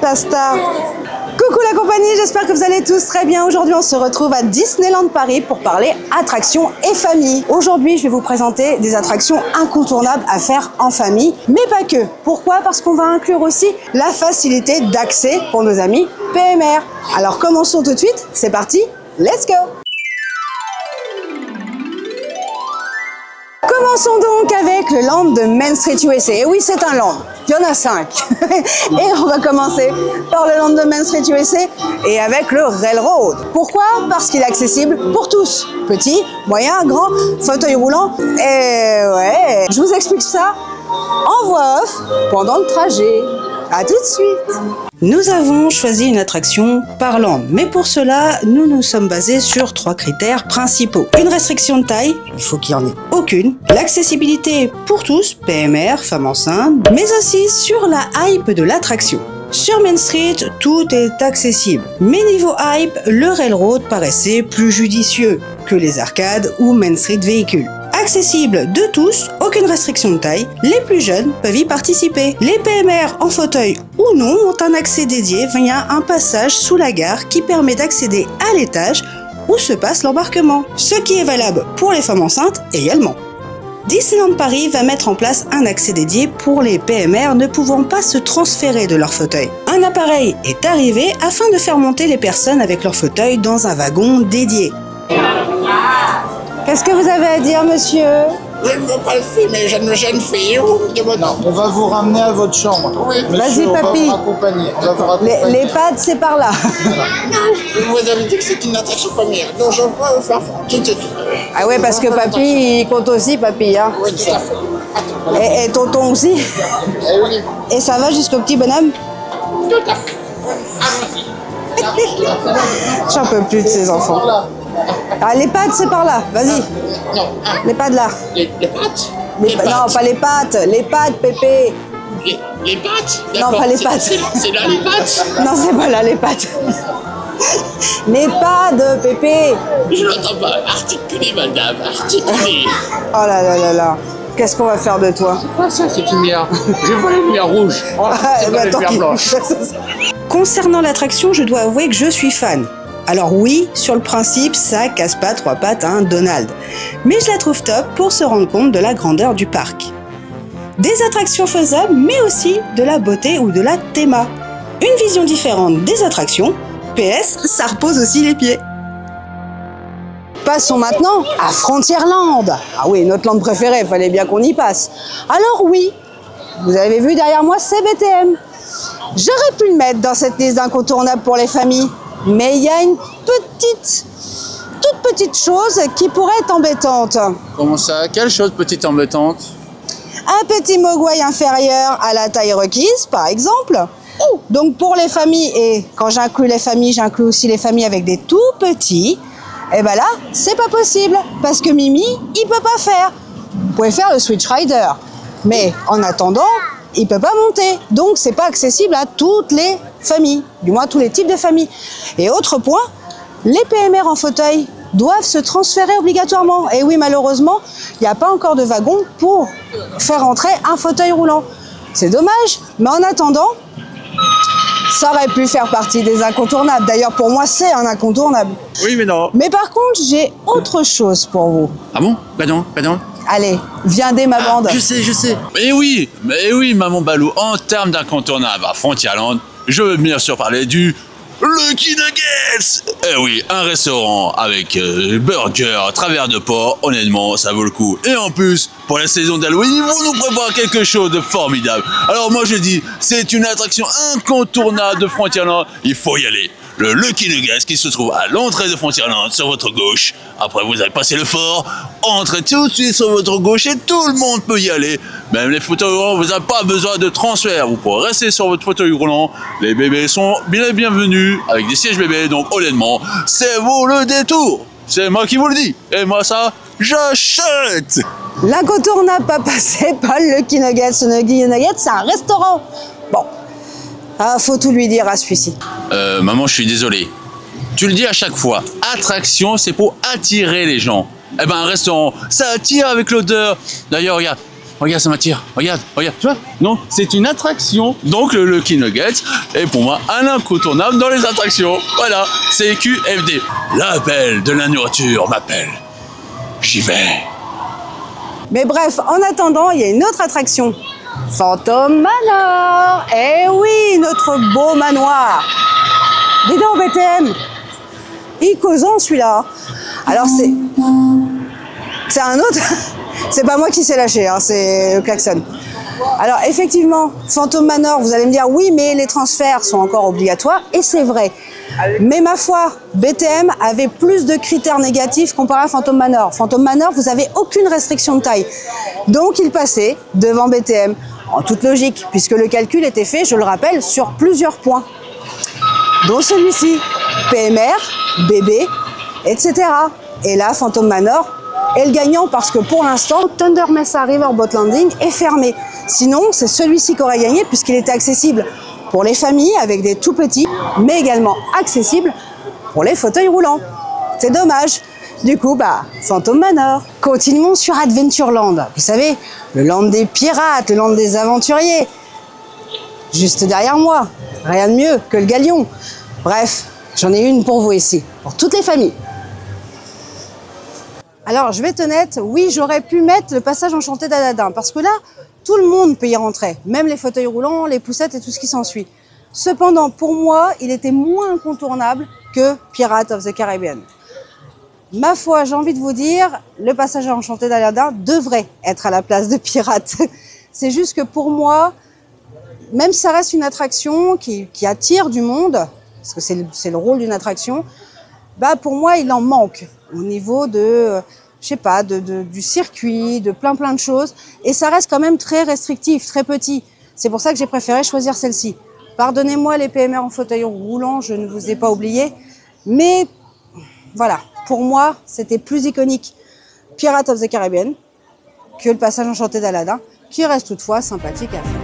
La star. Coucou la compagnie, j'espère que vous allez tous très bien. Aujourd'hui, on se retrouve à Disneyland Paris pour parler attractions et famille. Aujourd'hui, je vais vous présenter des attractions incontournables à faire en famille, mais pas que. Pourquoi? Parce qu'on va inclure aussi la facilité d'accès pour nos amis PMR. Alors commençons tout de suite, c'est parti, let's go! Commençons donc avec le land de Main Street USA. Et oui, c'est un land. Il y en a 5. Et on va commencer par le land de Main Street USA et avec le Railroad. Pourquoi? Parce qu'il est accessible pour tous. Petit, moyen, grand, fauteuil roulant. Et ouais, je vous explique ça en voix off pendant le trajet. À tout de suite. Nous avons choisi une attraction par land, mais pour cela, nous nous sommes basés sur 3 critères principaux. Une restriction de taille, il faut qu'il n'y en ait aucune. L'accessibilité pour tous, PMR, femmes enceintes, mais aussi sur la hype de l'attraction. Sur Main Street, tout est accessible. Mais niveau hype, le Railroad paraissait plus judicieux que les arcades ou Main Street véhicules. Accessible de tous, aucune restriction de taille, les plus jeunes peuvent y participer. Les PMR en fauteuil ou non ont un accès dédié via un passage sous la gare qui permet d'accéder à l'étage où se passe l'embarquement, ce qui est valable pour les femmes enceintes également. Disneyland Paris va mettre en place un accès dédié pour les PMR ne pouvant pas se transférer de leur fauteuil. Un appareil est arrivé afin de faire monter les personnes avec leur fauteuil dans un wagon dédié. Qu'est-ce que vous avez à dire, monsieur? Je ne veux pas le filmer, je ne me gêne fille. Non, on va vous ramener à votre chambre. Oui. Vas-y, papy. Les pads, c'est par là. Vous avez dit que c'est une attraction familiale, donc je peux faire tout. Ah ouais, parce que papy, il compte aussi, papy. Hein. Oui, tout à fait. Et tonton aussi. Eh oui, Et ça va jusqu'au petit bonhomme? tout à fait. Allons-y. J'en peux plus de ces enfants. Ah, les pattes, c'est par là. Vas-y. Non, Les pattes là. les pattes. Non, pas les pattes. Les pattes, Pépé. Les pattes? Non, pas les pattes. C'est là les pattes? Non, c'est pas là, les pattes. Les pads, Pépé. Je n'entends pas. Articulé, madame, articulé. Oh là là là là. Qu'est-ce qu'on va faire de toi? C'est quoi ça, cette lumière? Je vois la lumière rouge. Oh, c'est pas la lumière blanche. Concernant l'attraction, je dois avouer que je suis fan. Alors oui, sur le principe, ça casse pas 3 pattes à un Donald. Mais je la trouve top pour se rendre compte de la grandeur du parc. Des attractions faisables, mais aussi de la beauté ou de la théma. Une vision différente des attractions. PS, ça repose aussi les pieds. Passons maintenant à Frontierland. Ah oui, notre land préférée, il fallait bien qu'on y passe. Alors oui, vous avez vu derrière moi, c'est BTM. J'aurais pu le mettre dans cette liste d'incontournables pour les familles. Mais il y a une toute petite chose qui pourrait être embêtante. Comment ça? Quelle chose petite embêtante? Un petit mogwai inférieur à la taille requise, par exemple. Donc pour les familles, et quand j'inclus les familles, j'inclus aussi les familles avec des tout petits, et ben là, c'est pas possible, parce que Mimi, il peut pas faire. Vous pouvez faire le Switch Rider, mais en attendant, il peut pas monter. Donc c'est pas accessible à toutes les familles, du moins tous les types de familles. Et autre point, les PMR en fauteuil doivent se transférer obligatoirement. Et oui, malheureusement, il n'y a pas encore de wagon pour faire entrer un fauteuil roulant. C'est dommage, mais en attendant, ça aurait pu faire partie des incontournables. D'ailleurs, pour moi, c'est un incontournable. Oui, mais non. Mais par contre, j'ai autre chose pour vous. Ah bon? Pardon? Allez, viendez ma bande. Je sais. Mais oui, maman Balou, en termes d'incontournable à Frontierland, je veux bien sûr parler du Lucky Nuggets. Eh oui, un restaurant avec burger, travers de porc, honnêtement, ça vaut le coup. Et en plus, pour la saison d'Halloween, ils vont nous préparer quelque chose de formidable. Alors moi je dis, c'est une attraction incontournable de Frontierland, il faut y aller. Le Lucky Nuggets qui se trouve à l'entrée de Frontierland sur votre gauche. Après vous avez passé le fort, entrez tout de suite sur votre gauche et tout le monde peut y aller. Même les fauteuils roulants, vous n'avez pas besoin de transfert. Vous pourrez rester sur votre fauteuil roulant. Les bébés sont bien les bienvenus avec des sièges bébés. Donc honnêtement, c'est vous le détour. C'est moi qui vous le dis. Et moi ça, j'achète. L'incontournable pas passé par le Lucky Nuggets. Le Lucky Nuggets, c'est un restaurant. Bon. Ah, faut tout lui dire à celui-ci. Maman, je suis désolé. Tu le dis à chaque fois. Attraction, c'est pour attirer les gens. Eh ben, un restaurant, ça attire avec l'odeur. D'ailleurs, regarde, regarde, ça m'attire. Regarde, regarde, tu vois? Non, c'est une attraction. Donc le Lucky Nugget est pour moi un incontournable dans les attractions. Voilà, c'est QFD. L'appel de la nourriture m'appelle. J'y vais. Mais bref, en attendant, il y a une autre attraction. Phantom Manor. Eh oui, notre beau manoir. Dis donc, BTM. Il est causant celui-là. Alors c'est un autre. C'est pas moi qui s'est lâché, hein, c'est le klaxon. Alors effectivement, Phantom Manor, vous allez me dire oui, mais les transferts sont encore obligatoires, et c'est vrai. Mais ma foi, BTM avait plus de critères négatifs comparé à Phantom Manor. Phantom Manor, vous n'avez aucune restriction de taille. Donc il passait devant BTM, en toute logique, puisque le calcul était fait, je le rappelle, sur plusieurs points. Dont celui-ci, PMR, bébé, etc. Et là, Phantom Manor est le gagnant parce que pour l'instant, Thunder Mesa Riverboat Landing est fermé. Sinon, c'est celui-ci qui aurait gagné puisqu'il était accessible pour les familles avec des tout petits, mais également accessible pour les fauteuils roulants. C'est dommage. Du coup, Phantom Manor. Continuons sur Adventureland. Vous savez, le land des pirates, le land des aventuriers. Juste derrière moi. Rien de mieux que le galion. Bref, j'en ai une pour vous ici, pour toutes les familles. Alors, je vais être honnête, oui, j'aurais pu mettre le passage enchanté d'Aladin, parce que là, tout le monde peut y rentrer, même les fauteuils roulants, les poussettes et tout ce qui s'ensuit. Cependant, pour moi, il était moins incontournable que Pirates of the Caribbean. Ma foi, j'ai envie de vous dire, le passage enchanté d'Aladin devrait être à la place de Pirates. C'est juste que pour moi, même si ça reste une attraction qui attire du monde, parce que c'est le rôle d'une attraction, pour moi, il en manque au niveau de, je sais pas, du circuit, de plein de choses. Et ça reste quand même très restrictif, très petit. C'est pour ça que j'ai préféré choisir celle-ci. Pardonnez-moi les PMR en fauteuil roulant, je ne vous ai pas oublié. Mais voilà, pour moi, c'était plus iconique Pirates of the Caribbean que le passage enchanté d'Aladin, qui reste toutefois sympathique à faire.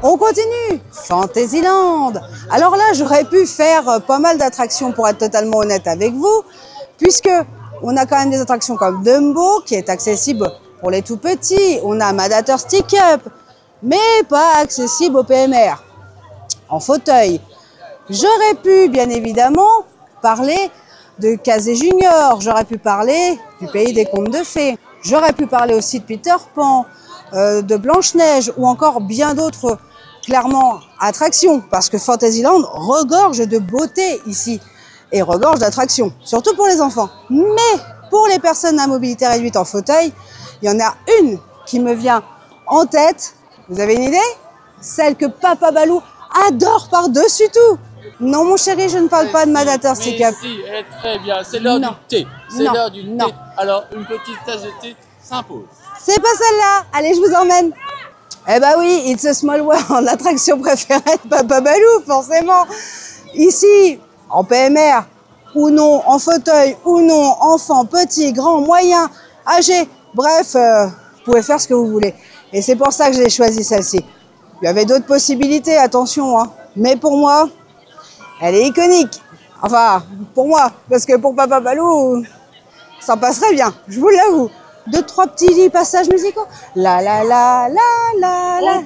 On continue, Fantasyland. Alors là, j'aurais pu faire pas mal d'attractions pour être totalement honnête avec vous, puisque on a quand même des attractions comme Dumbo, qui est accessible pour les tout petits. On a Madator Stick Up, mais pas accessible au PMR, en fauteuil. J'aurais pu, bien évidemment, parler de Kazé Junior, j'aurais pu parler du Pays des Contes de Fées, j'aurais pu parler aussi de Peter Pan, de Blanche-Neige, ou encore bien d'autres clairement attractions, parce que Fantasyland regorge de beauté ici, et regorge d'attractions, surtout pour les enfants. Mais pour les personnes à mobilité réduite en fauteuil, il y en a une qui me vient en tête. Vous avez une idée? Celle que Papa Balou adore par-dessus tout. Non mon chéri, je ne parle pas de Madator Stick Up. Si, elle est très bien, c'est l'heure du thé. C'est l'heure du thé. Alors, une petite tasse de thé s'impose. C'est pas celle-là. Allez, je vous emmène. Eh ben oui, It's a Small World, l'attraction préférée de Papa Balou, forcément. Ici, en PMR, ou non, en fauteuil, ou non, enfant, petit, grand, moyen, âgé, bref, vous pouvez faire ce que vous voulez. Et c'est pour ça que j'ai choisi celle-ci. Il y avait d'autres possibilités, attention, hein. Mais pour moi, elle est iconique. Enfin, pour moi, parce que pour Papa Balou, ça passerait bien, je vous l'avoue. 2-3 petits passages musicaux. La la la la la la.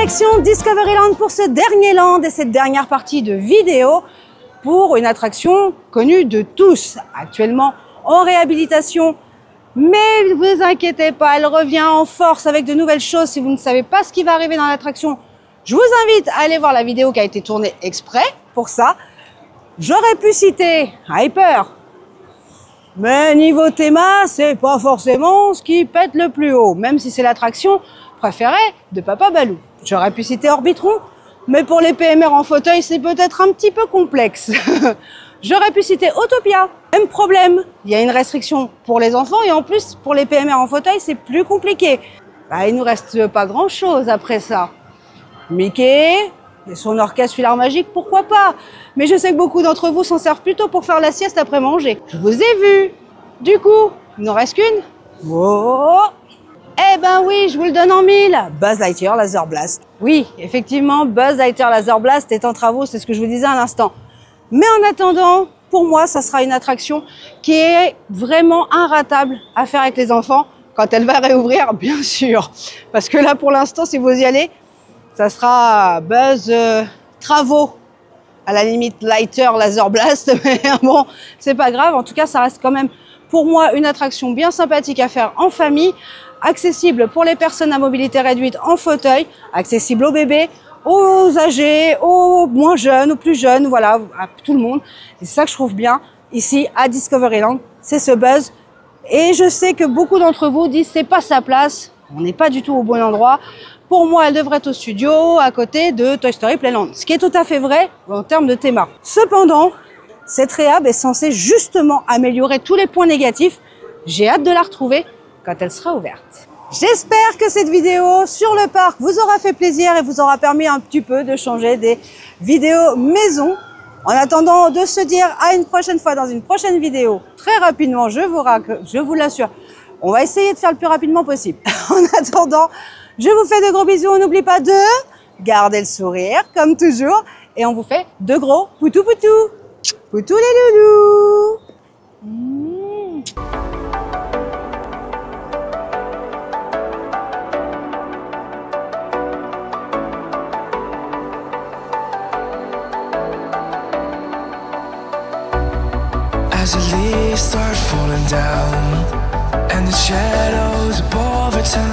Direction Discoveryland pour ce dernier land et cette dernière partie de vidéo pour une attraction connue de tous, actuellement en réhabilitation. Mais ne vous inquiétez pas, elle revient en force avec de nouvelles choses. Si vous ne savez pas ce qui va arriver dans l'attraction, je vous invite à aller voir la vidéo qui a été tournée exprès pour ça. J'aurais pu citer Hyper, mais niveau thème, c'est pas forcément ce qui pète le plus haut, même si c'est l'attraction préférée de Papa Balou. J'aurais pu citer Orbitron, mais pour les PMR en fauteuil, c'est peut-être un petit peu complexe. J'aurais pu citer Autopia, même problème. Il y a une restriction pour les enfants et en plus, pour les PMR en fauteuil, c'est plus compliqué. Bah, il nous reste pas grand-chose après ça. Mickey et son orchestre Filard Magique, pourquoi pas? Mais je sais que beaucoup d'entre vous s'en servent plutôt pour faire la sieste après manger. Je vous ai vu. Du coup, il n'en reste qu'une. Oh. Eh ben oui, je vous le donne en 1000. Buzz Lightyear Laser Blast. Oui, effectivement, Buzz Lightyear Laser Blast est en travaux, c'est ce que je vous disais à l'instant. Mais en attendant, pour moi, ça sera une attraction qui est vraiment inratable à faire avec les enfants quand elle va réouvrir, bien sûr. Parce que là, pour l'instant, si vous y allez, ça sera Buzz Travaux, à la limite Lightyear Laser Blast, mais bon, c'est pas grave. En tout cas, ça reste quand même pour moi une attraction bien sympathique à faire en famille, accessible pour les personnes à mobilité réduite en fauteuil, accessible aux bébés, aux âgés, aux moins jeunes, aux plus jeunes, voilà, à tout le monde. Et c'est ça que je trouve bien ici à Discoveryland, c'est ce Buzz. Et je sais que beaucoup d'entre vous disent c'est pas sa place, on n'est pas du tout au bon endroit. Pour moi, elle devrait être au studio, à côté de Toy Story Playland. Ce qui est tout à fait vrai en termes de théma. Cependant, cette réhab est censée justement améliorer tous les points négatifs. J'ai hâte de la retrouver quand elle sera ouverte. J'espère que cette vidéo sur le parc vous aura fait plaisir et vous aura permis un petit peu de changer des vidéos maison. En attendant de se dire à une prochaine fois dans une prochaine vidéo, très rapidement, je vous l'assure, on va essayer de faire le plus rapidement possible. En attendant, je vous fais de gros bisous. On n'oublie pas de garder le sourire, comme toujours. Et on vous fait de gros poutou poutou. Poutou les loulous. As the leaves start falling down and the shadows above it turn